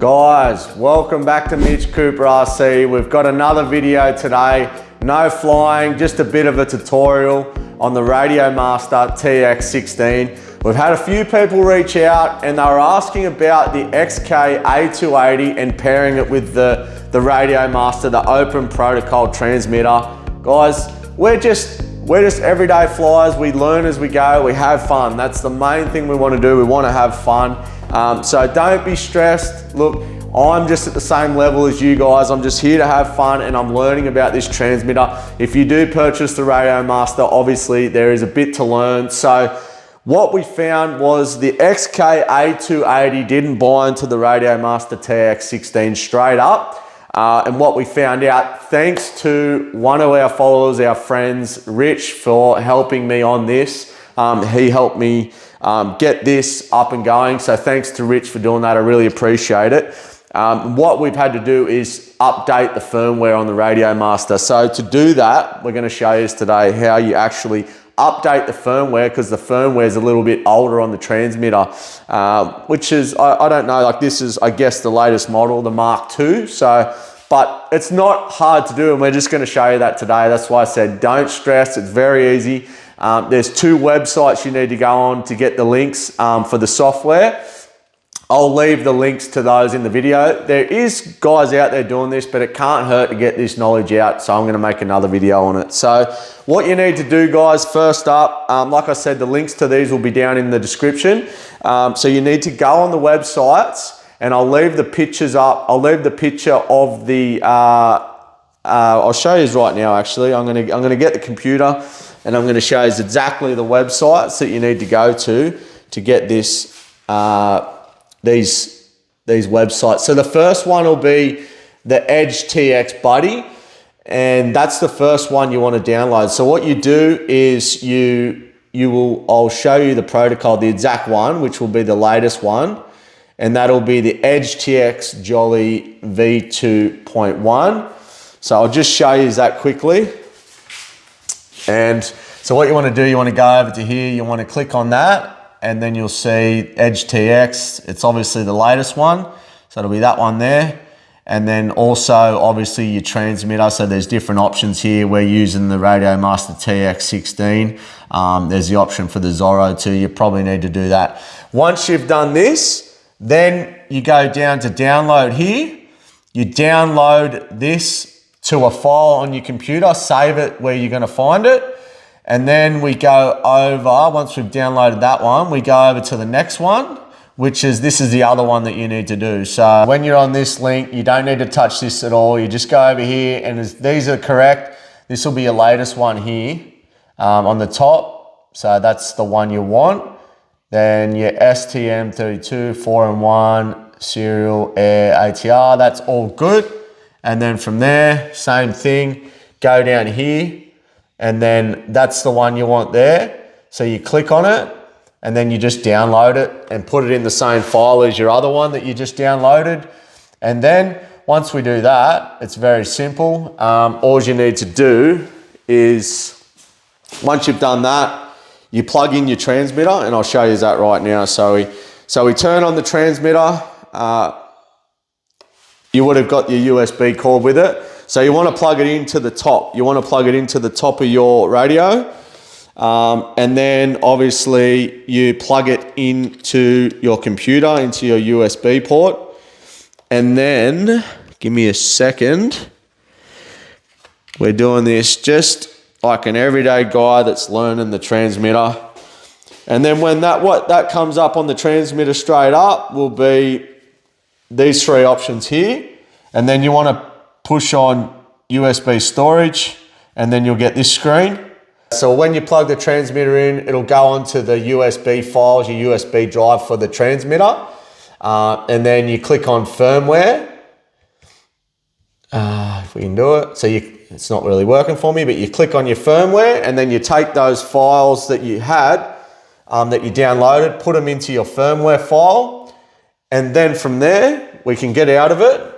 Guys, welcome back to Mitch Cooper RC. We've got another video today. No flying, just a bit of a tutorial on the Radiomaster TX16. We've had a few people reach out and they were asking about the XK A280 and pairing it with the Radiomaster, the open protocol transmitter. Guys, we're just everyday flyers. We learn as we go, we have fun. That's the main thing we want to do. We want to have fun. So don't be stressed. Look, I'm just at the same level as you guys. I'm just here to have fun and I'm learning about this transmitter. If you do purchase the Radiomaster, obviously there is a bit to learn. So what we found was the XK A280 didn't buy into the Radiomaster TX16 straight up. And what we found out, thanks to one of our followers, our friends, Rich, for helping me on this. He helped me get this up and going. So thanks to Rich for doing that. I really appreciate it. What we've had to do is update the firmware on the Radiomaster. So to do that, we're going to show you today how you actually update the firmware, because the firmware is a little bit older on the transmitter, which is, I don't know, like this is, I guess, the latest model, the Mark II. So, but it's not hard to do and we're just going to show you that today. That's why I said don't stress. It's very easy. There's two websites you need to go on to get the links for the software. I'll leave the links to those in the video. There is guys out there doing this, but it can't hurt to get this knowledge out. So I'm going to make another video on it. So what you need to do, guys, first up, like I said, the links to these will be down in the description. So you need to go on the websites and I'll leave the pictures up. I'll leave the picture of the, I'll show you right now, actually. I'm going to get the computer and I'm going to show you exactly the websites that you need to go to get this, these websites. So the first one will be the EdgeTX Buddy, and that's the first one you want to download. So what you do is I'll show you the protocol, the exact one, which will be the latest one, and that'll be the EdgeTX Jolly V2.1. So I'll just show you that quickly. And so what you want to do, you want to go over to here, you want to click on that, and then you'll see EdgeTX. It's obviously the latest one, so it'll be that one there. And then also obviously your transmitter, so there's different options here. We're using the Radiomaster TX16. There's the option for the Zorro too. You probably need to do that. Once you've done this, then you go down to download here. You download this to a file on your computer, save it where you're going to find it. And then we go over, once we've downloaded that one, we go over to the next one, which is, this is the other one that you need to do. So when you're on this link, you don't need to touch this at all. You just go over here and these are correct. This will be your latest one here on the top. So that's the one you want. Then your STM32, 4-in-1, serial, air, ATR, that's all good. And then from there, same thing, go down here. And then that's the one you want there. So you click on it and then you just download it and put it in the same file as your other one that you just downloaded. And then once we do that, it's very simple. All you need to do is, once you've done that, you plug in your transmitter, and I'll show you that right now. So we turn on the transmitter. You would have got your USB cord with it. So you want to plug it into the top. You want to plug it into the top of your radio. And then obviously you plug it into your computer, into your USB port. And then, give me a second. We're doing this just like an everyday guy that's learning the transmitter. And then when what comes up on the transmitter straight up will be these three options here. And then you want to push on USB storage, and then you'll get this screen. So when you plug the transmitter in, it'll go onto the USB files, your USB drive for the transmitter. And then you click on firmware. If we can do it. So it's not really working for me, but you click on your firmware and then you take those files that you had, that you downloaded, put them into your firmware file. And then from there, we can get out of it.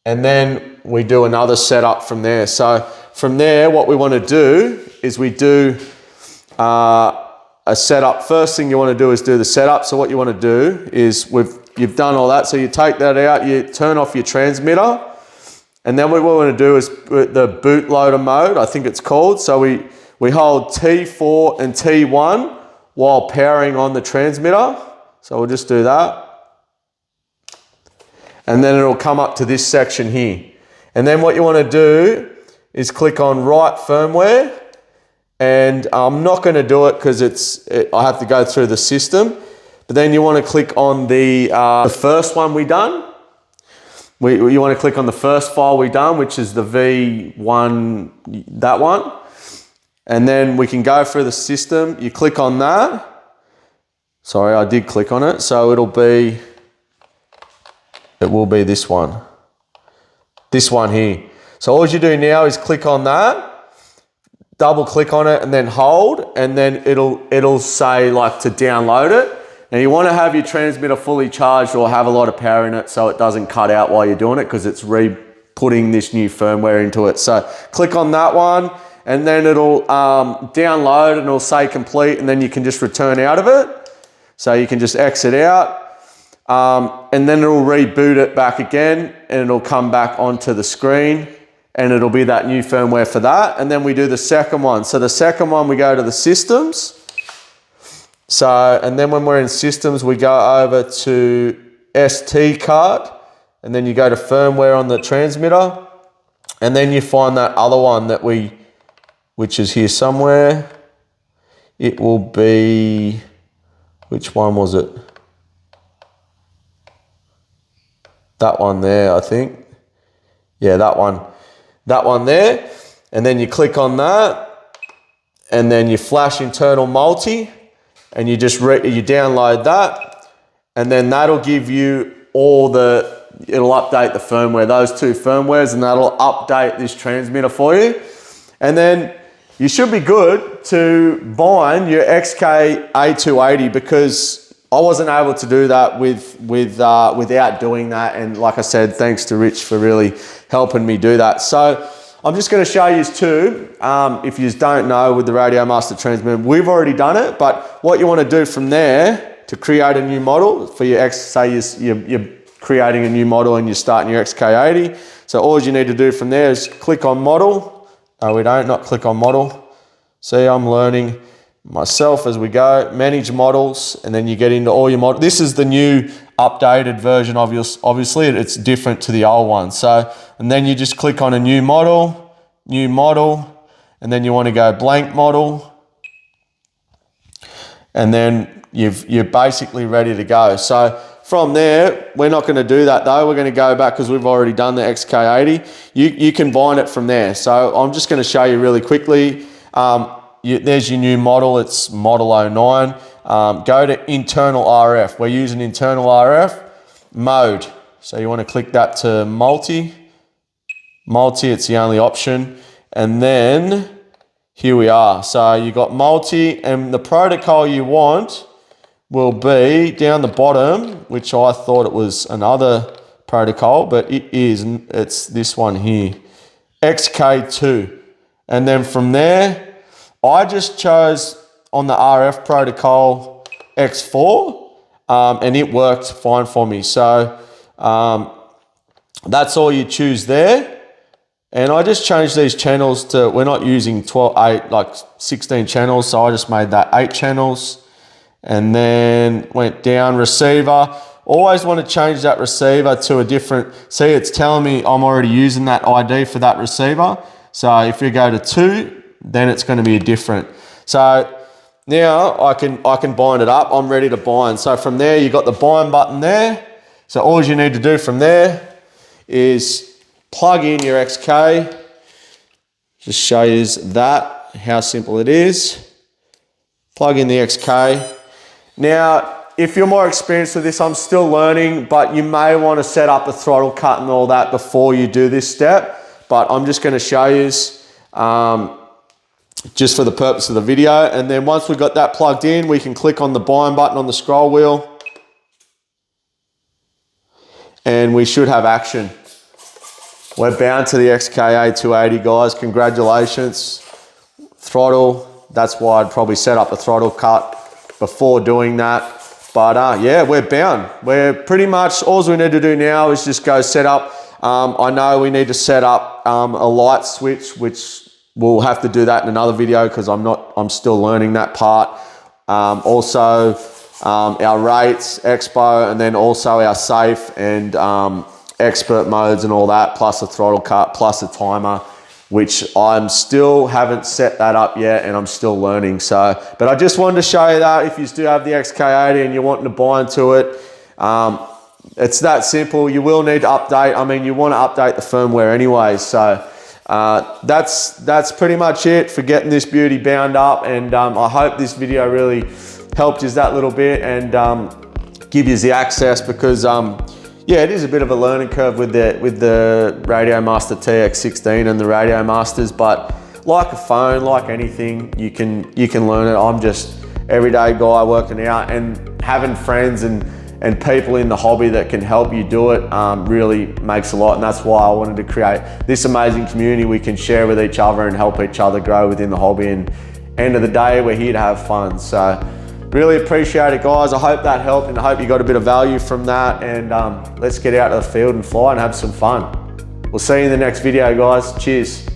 And then we do another setup from there. So from there, what we want to do is we do a setup. First thing you want to do is do the setup. So what you want to do is you've done all that. So you take that out, you turn off your transmitter, and then what we want to do is the bootloader mode, I think it's called. So we hold T4 and T1 while powering on the transmitter. So we'll just do that. And then it'll come up to this section here. And then what you want to do is click on write firmware. And I'm not going to do it because I have to go through the system. But then you want to click on the first one we done. You want to click on the first file we done, which is the V1, that one. And then we can go through the system. You click on that. Sorry, I did click on it. So it will be this one. This one here. So all you do now is click on that, double click on it and then hold, and then it'll say like to download it. Now you want to have your transmitter fully charged or have a lot of power in it so it doesn't cut out while you're doing it, because it's putting this new firmware into it. So click on that one and then it'll download and it'll say complete, and then you can just return out of it. So you can just exit out and then it'll reboot it back again and it'll come back onto the screen and it'll be that new firmware for that. And then we do the second one. So the second one, we go to the systems. So, and then when we're in systems, we go over to ST card, and then you go to firmware on the transmitter, and then you find that other one which is here somewhere. It will be, which one was it? That one there, I think. Yeah, that one there. And then you click on that, and then you flash internal multi, and you just you download that, and then that'll give you it'll update the firmware, those two firmwares, and that'll update this transmitter for you. And then you should be good to bind your XK A280, because I wasn't able to do that without doing that. And like I said, thanks to Rich for really helping me do that. So I'm just going to show you too, if you don't know, with the Radiomaster transmitter, we've already done it, but what you want to do from there to create a new model for your say you're creating a new model and you're starting your XK80. So all you need to do from there is click on model. No, we don't, not click on model. See, I'm learning myself as we go. Manage models, and then you get into all your models. This is the new updated version, obviously it's different to the old one. So, and then you just click on a new model, and then you want to go blank model, and then you're basically ready to go. So from there, we're not going to do that though. We're going to go back because we've already done the XK80. You can bind it from there. So I'm just going to show you really quickly. There's your new model. It's model 09. Go to internal RF. We're using internal RF mode. So you want to click that to multi. It's the only option. And then here we are. So you got multi, and the protocol you want will be down the bottom, which I thought it was another protocol, but it's this one here, XK2. And then from there, I just chose on the RF protocol X4, and it worked fine for me. So that's all you choose there. And I just changed these channels to, we're not using 16 channels, so I just made that 8 channels. And then went down receiver. Always want to change that receiver to a different, see, it's telling me I'm already using that ID for that receiver. So if you go to 2, then it's going to be a different. So now I can bind it up. I'm ready to bind. So from there, you got the bind button there. So all you need to do from there is plug in your XK. Just show you that, how simple it is. Plug in the XK. Now, if you're more experienced with this, I'm still learning, but you may want to set up a throttle cut and all that before you do this step. But I'm just going to show you just for the purpose of the video. And then once we've got that plugged in, we can click on the bind button on the scroll wheel. And we should have action. We're bound to the XK A280, guys. Congratulations. Throttle, that's why I'd probably set up a throttle cut before doing that. But yeah, we're bound. We're pretty much, all we need to do now is just go set up. I know we need to set up a light switch, which we'll have to do that in another video because I'm still learning that part. Also, our rates, expo, and then also our safe and expert modes and all that, plus a throttle cut, plus a timer, which I'm still haven't set that up yet and I'm still learning. So, but I just wanted to show you that if you do have the XK80 and you're wanting to buy into it, it's that simple. You will need to update. I mean, you want to update the firmware anyway. So that's pretty much it for getting this beauty bound up. And I hope this video really helped you that little bit and give you the access, because yeah, it is a bit of a learning curve with the Radiomaster TX16 and the Radiomasters, but like a phone, like anything, you can learn it. I'm just everyday guy working out, and having friends and people in the hobby that can help you do it really makes a lot, and that's why I wanted to create this amazing community we can share with each other and help each other grow within the hobby. And end of the day, we're here to have fun. So really appreciate it, guys. I hope that helped, and I hope you got a bit of value from that. And let's get out to the field and fly and have some fun. We'll see you in the next video, guys. Cheers.